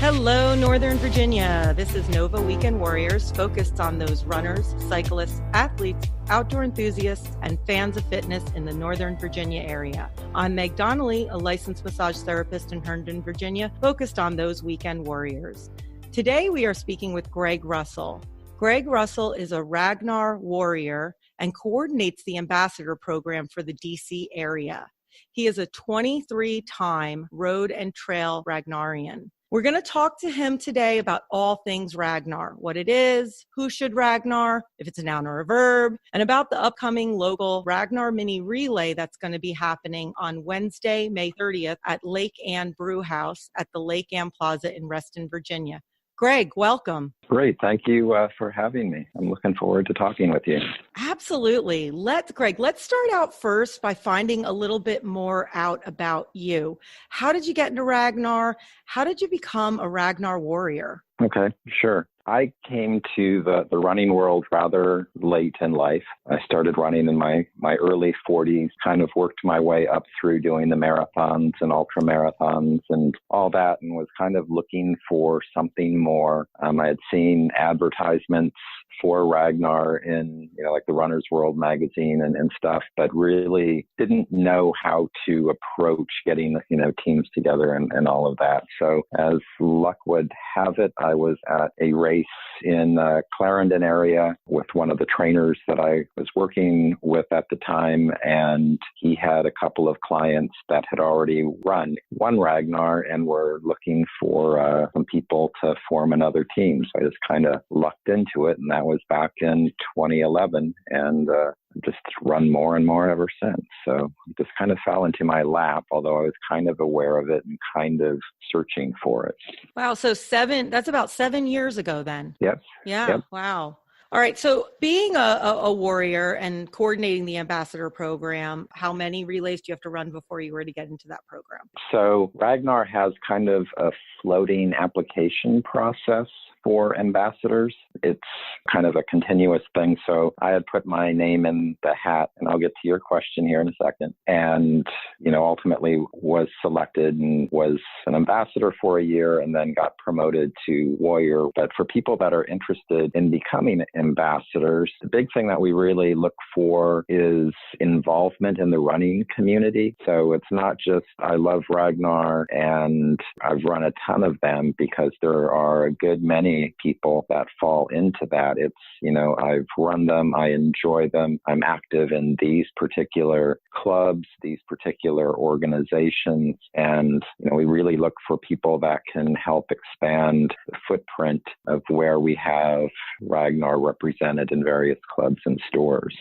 Hello, Northern Virginia. This is Nova Weekend Warriors, focused on those runners, cyclists, athletes, outdoor enthusiasts, and fans of fitness in the Northern Virginia area. I'm Meg Donnelly, a licensed massage therapist in Herndon, Virginia, focused on those weekend warriors. Today, we are speaking with Greg Russell. Greg Russell is a Ragnar warrior and coordinates the ambassador program for the DC area. He is a 23-time road and trail Ragnarian. We're going to talk to him today about all things Ragnar, what it is, who should Ragnar, if it's a noun or a verb, and about the upcoming local Ragnar mini relay that's going to be happening on Wednesday, May 30th at Lake Anne Brew House at the Lake Anne Plaza in Reston, Virginia. Greg, welcome. Great. Thank you for having me. I'm looking forward to talking with you. Absolutely. Let's start out first by finding a little bit more out about you. How did you get into Ragnar? How did you become a Ragnar warrior? Okay, sure. I came to the running world rather late in life. I started running in my early 40s, kind of worked my way up through doing the marathons and ultra marathons and all that, and was kind of looking for something more. I had seen advertisements for Ragnar in, like the Runner's World magazine and stuff, but really didn't know how to approach getting, teams together and all of that. So as luck would have it, I was at a race in Clarendon area with one of the trainers that I was working with at the time, and he had a couple of clients that had already run one Ragnar and were looking for some people to form another team. So I just kind of lucked into it, and that was back in 2011, and just run more and more ever since. So it just kind of fell into my lap, although I was kind of aware of it and kind of searching for it. Wow. So that's about 7 years ago then. Yep. Yeah. Yep. Wow. All right. So being a warrior and coordinating the ambassador program, how many relays do you have to run before you were to get into that program? So Ragnar has kind of a floating application process for ambassadors. It's kind of a continuous thing. So I had put my name in the hat, and I'll get to your question here in a second, and, ultimately was selected and was an ambassador for a year and then got promoted to warrior. But for people that are interested in becoming ambassadors, the big thing that we really look for is involvement in the running community. So it's not just, I love Ragnar and I've run a ton of them, because there are a good many people that fall into that. It's, I've run them, I enjoy them, I'm active in these particular clubs, these particular organizations, and, we really look for people that can help expand the footprint of where we have Ragnar represented in various clubs and stores.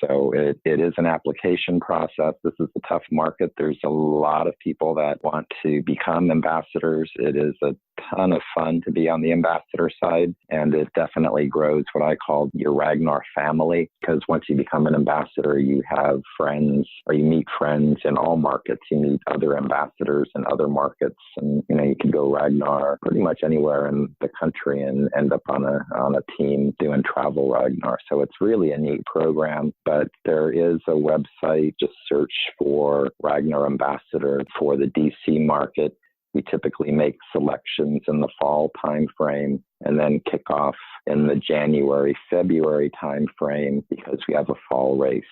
So it is an application process. This is a tough market. There's a lot of people that want to become ambassadors. It is a ton of fun to be on the ambassador side, and it definitely grows what I call your Ragnar family, because once you become an ambassador, you have friends, or you meet friends in all markets. You meet other ambassadors in other markets, and you can go Ragnar pretty much anywhere in the country and end up on a team doing travel Ragnar. So it's really a neat program. But there is a website, just search for Ragnar Ambassador for the DC market. We typically make selections in the fall timeframe and then kick off in the January, February timeframe, because we have a fall race.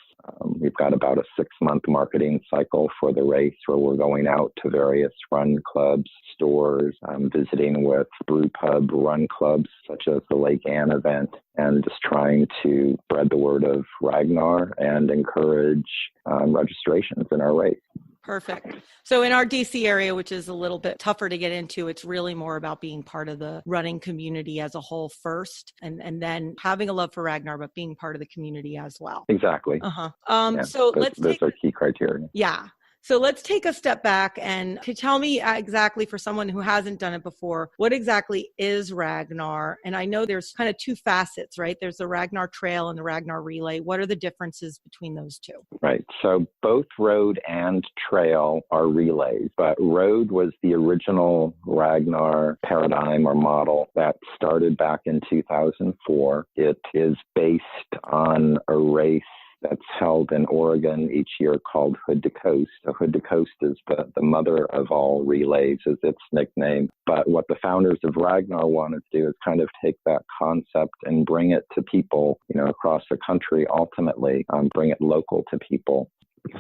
We've got about a 6-month marketing cycle for the race, where we're going out to various run clubs, stores, visiting with brew pub run clubs, such as the Lake Anne event, and just trying to spread the word of Ragnar and encourage registrations in our race. Perfect. So in our DC area, which is a little bit tougher to get into, it's really more about being part of the running community as a whole first, and then having a love for Ragnar, but being part of the community as well. Exactly. So those are key criteria. Yeah. So let's take a step back, and could you tell me exactly, for someone who hasn't done it before, what exactly is Ragnar? And I know there's kind of two facets, right? There's the Ragnar Trail and the Ragnar Relay. What are the differences between those two? Right. So both road and trail are relays, but road was the original Ragnar paradigm or model that started back in 2004. It is based on a race that's held in Oregon each year called Hood to Coast. So Hood to Coast is the mother of all relays, is its nickname. But what the founders of Ragnar wanted to do is kind of take that concept and bring it to people, across the country, ultimately, bring it local to people.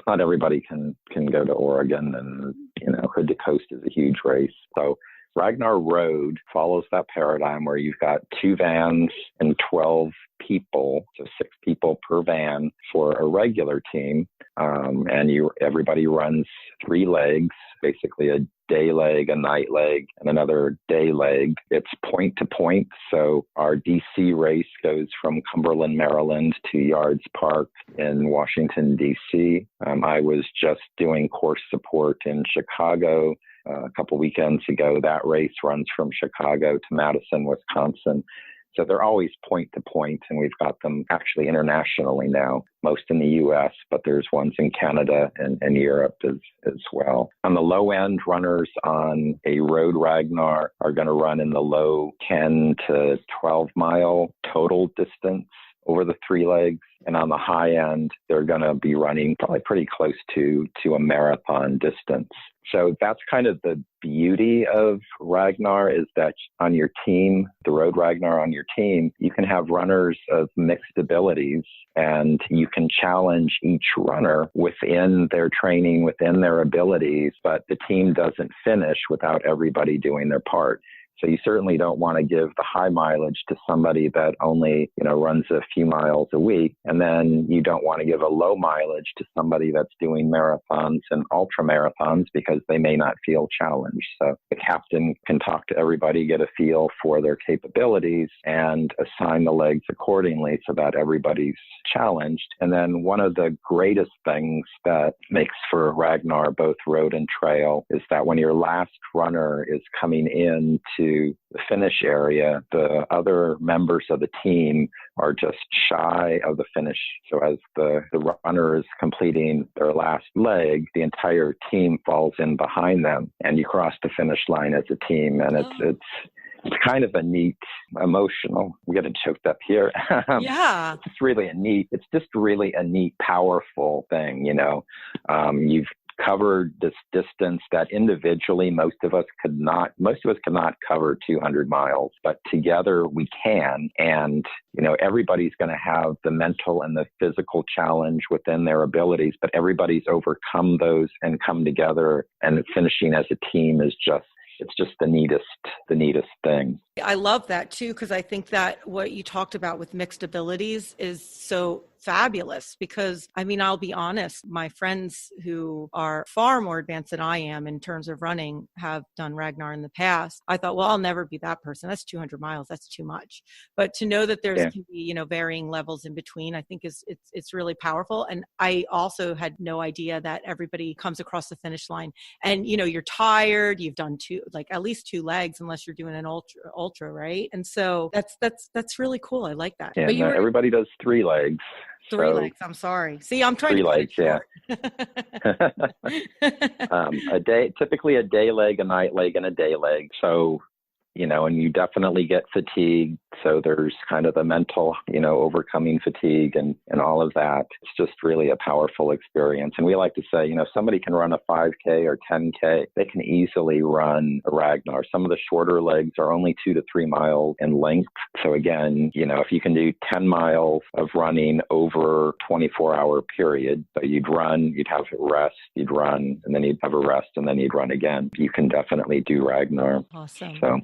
Not everybody can go to Oregon, and, Hood to Coast is a huge race. So Ragnar Road follows that paradigm where you've got 2 vans and 12 people, so 6 people per van for a regular team. And everybody runs 3 legs, basically a day leg, a night leg, and another day leg. It's point to point. So our DC race goes from Cumberland, Maryland to Yards Park in Washington, DC. I was just doing course support in Chicago a couple weekends ago. That race runs from Chicago to Madison, Wisconsin. So they're always point to point, and we've got them actually internationally now, most in the U.S., but there's ones in Canada and Europe as well. On the low end, runners on a road Ragnar are going to run in the low 10 to 12 mile total distance over the 3 legs. And on the high end, they're going to be running probably pretty close to a marathon distance. So that's kind of the beauty of Ragnar, is that on your team, the road Ragnar on your team, you can have runners of mixed abilities, and you can challenge each runner within their training, within their abilities, but the team doesn't finish without everybody doing their part. So you certainly don't want to give the high mileage to somebody that only, runs a few miles a week. And then you don't want to give a low mileage to somebody that's doing marathons and ultra marathons, because they may not feel challenged. So the captain can talk to everybody, get a feel for their capabilities, and assign the legs accordingly so that everybody's challenged. And then one of the greatest things that makes for Ragnar, both road and trail, is that when your last runner is coming in to the finish area, the other members of the team are just shy of the finish. So as the runner is completing their last leg, the entire team falls in behind them, and you cross the finish line as a team. And it's kind of a neat, emotional, we're getting choked up here. Yeah. It's just really a neat, powerful thing. You've covered this distance that individually most of us cannot cover 200 miles, but together we can. And everybody's going to have the mental and the physical challenge within their abilities, but everybody's overcome those and come together, and finishing as a team is just the neatest thing. I love that too, because I think that what you talked about with mixed abilities is so fabulous, because I'll be honest, my friends who are far more advanced than I am in terms of running have done Ragnar in the past. I thought, well, I'll never be that person. That's 200 miles. That's too much. But to know that can be, varying levels in between, I think it's really powerful. And I also had no idea that everybody comes across the finish line and, you're tired, you've done at least 2 legs, unless you're doing an ultra, right? And so that's really cool. I like that. Yeah, but everybody does 3 legs. 3 legs. I'm sorry. See, I'm trying 3 to legs. Yeah. Typically a day leg, a night leg, and a day leg. So, and you definitely get fatigued. So there's kind of the mental, overcoming fatigue and all of that. It's just really a powerful experience. And we like to say, somebody can run a 5K or 10K. They can easily run a Ragnar. Some of the shorter legs are only 2 to 3 miles in length. So again, if you can do 10 miles of running over a 24-hour period, so you'd have a rest, you'd run, and then you'd have a rest, and then you'd run again. You can definitely do Ragnar. Awesome. So.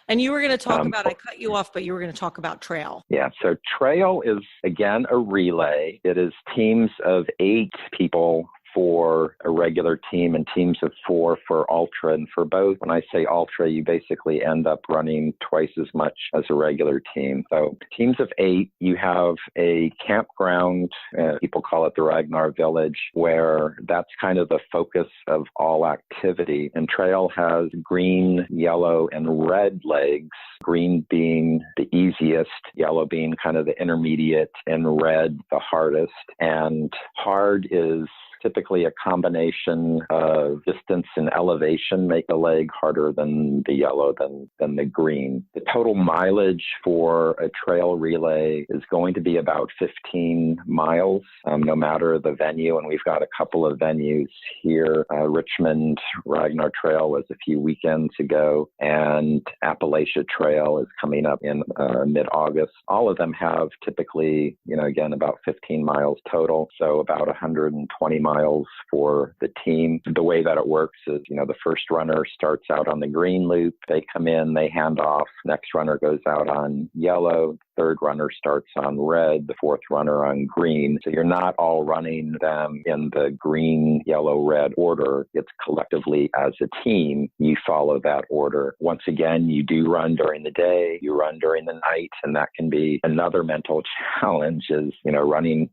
And you were going to talk about, I cut you off, but you were going to talk about trail. Yeah. So trail is, again, a relay. It is teams of 8 people for a regular team and teams of 4 for ultra. And for both, when I say ultra, you basically end up running twice as much as a regular team. So teams of 8, you have a campground, people call it the Ragnar Village, where that's kind of the focus of all activity. And trail has green, yellow, and red legs, green being the easiest, yellow being kind of the intermediate, and red the hardest. And hard is typically a combination of distance and elevation make a leg harder than the yellow than the green. The total mileage for a trail relay is going to be about 15 miles, no matter the venue. And we've got a couple of venues here. Richmond Ragnar Trail was a few weekends ago, and Appalachia Trail is coming up in mid-August. All of them have typically, again, about 15 miles total, so about 120 miles for the team. The way that it works is, the first runner starts out on the green loop. They come in, they hand off. Next runner goes out on yellow. Third runner starts on red, the fourth runner on green. So you're not all running them in the green, yellow, red order. It's collectively as a team, you follow that order. Once again, you do run during the day, you run during the night, and that can be another mental challenge is,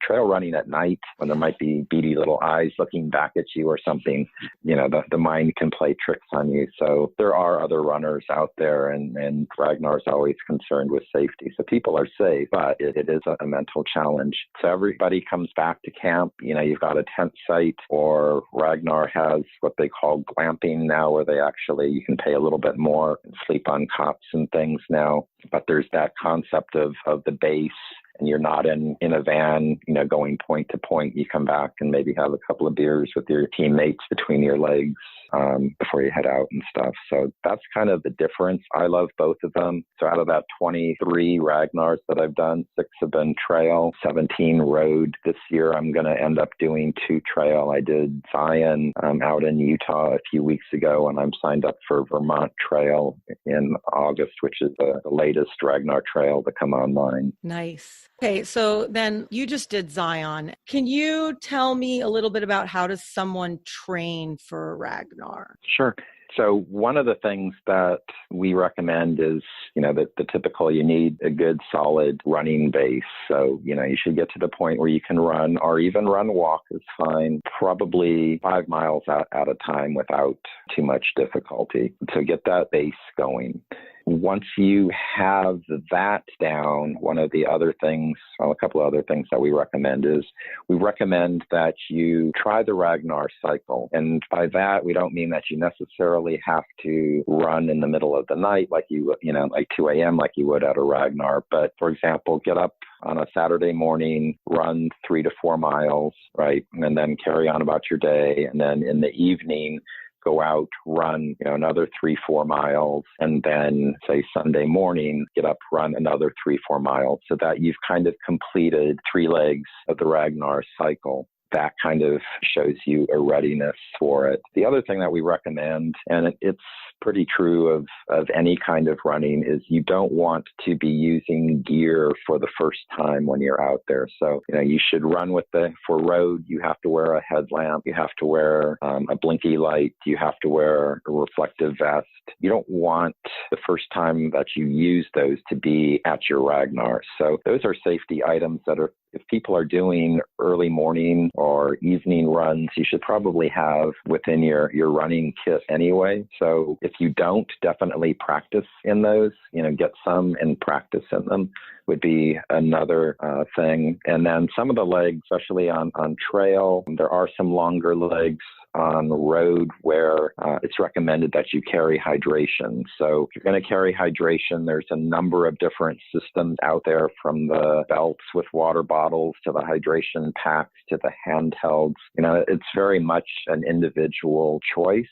trail running at night when there might be beady little eyes looking back at you or something. The mind can play tricks on you. So there are other runners out there, and Ragnar's always concerned with safety. So people are safe, but it is a mental challenge. So everybody comes back to camp. You've got a tent site, or Ragnar has what they call glamping now, where you can pay a little bit more and sleep on cots and things now. But there's that concept of the base, and you're not in a van, going point to point. You come back and maybe have a couple of beers with your teammates between your legs before you head out and stuff. So that's kind of the difference. I love both of them. So out of that 23 Ragnars that I've done, 6 have been trail, 17 road. This year, I'm going to end up doing 2 trail. I did Zion out in Utah a few weeks ago, and I'm signed up for Vermont Trail in August, which is the latest Ragnar trail to come online. Nice. Okay, so then you just did Zion. Can you tell me a little bit about how does someone train for Ragnar? Sure. So one of the things that we recommend is, the typical, you need a good solid running base. So, you should get to the point where you can run, or even walk is fine, probably 5 miles at a time without too much difficulty. So get that base going. Once you have that down, a couple of other things that we recommend is we recommend that you try the Ragnar cycle. And by that, we don't mean that you necessarily have to run in the middle of the night like 2 a.m. like you would at a Ragnar. But for example, get up on a Saturday morning, run 3 to 4 miles, right? And then carry on about your day. And then in the evening, go out, run, another 3-4 miles, and then say Sunday morning, get up, run another 3-4 miles, so that you've kind of completed 3 legs of the Ragnar cycle. That kind of shows you a readiness for it. The other thing that we recommend, and it's pretty true of any kind of running, is you don't want to be using gear for the first time when you're out there. So, you should run for road, you have to wear a headlamp, you have to wear a blinky light, you have to wear a reflective vest. You don't want the first time that you use those to be at your Ragnar. So those are safety items that if people are doing early morning or evening runs, you should probably have within your running kit anyway. So if you don't, definitely practice in those, get some and practice in them would be another thing. And then some of the legs, especially on trail, there are some longer legs on the road where it's recommended that you carry hydration. So if you're going to carry hydration, there's a number of different systems out there, from the belts with water bottles to the hydration packs to the handhelds. It's very much an individual choice.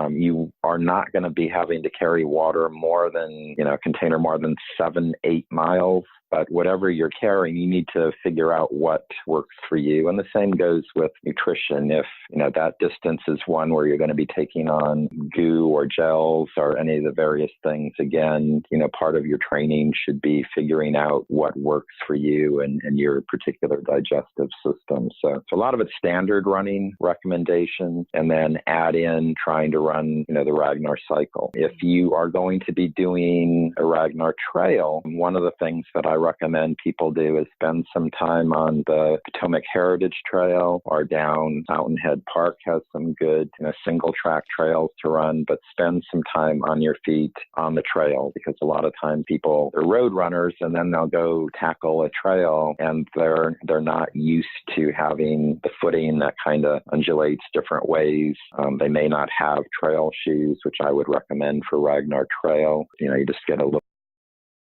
You are not going to be having to carry water more than, a container more than 7-8 miles. But whatever you're carrying, you need to figure out what works for you. And the same goes with nutrition. If, that distance is one where you're going to be taking on goo or gels or any of the various things, again, part of your training should be figuring out what works for you and your particular digestive system. So a lot of it's standard running recommendations, and then add in trying to run, the Ragnar cycle. If you are going to be doing a Ragnar trail, one of the things that I recommend people do is spend some time on the Potomac Heritage Trail, or down Fountainhead Park has some good single track trails to run, but spend some time on your feet on the trail, because a lot of times people are road runners and then they'll go tackle a trail and they're not used to having the footing that kind of undulates different ways. They may not have trail shoes, which I would recommend for Ragnar Trail. You just get a little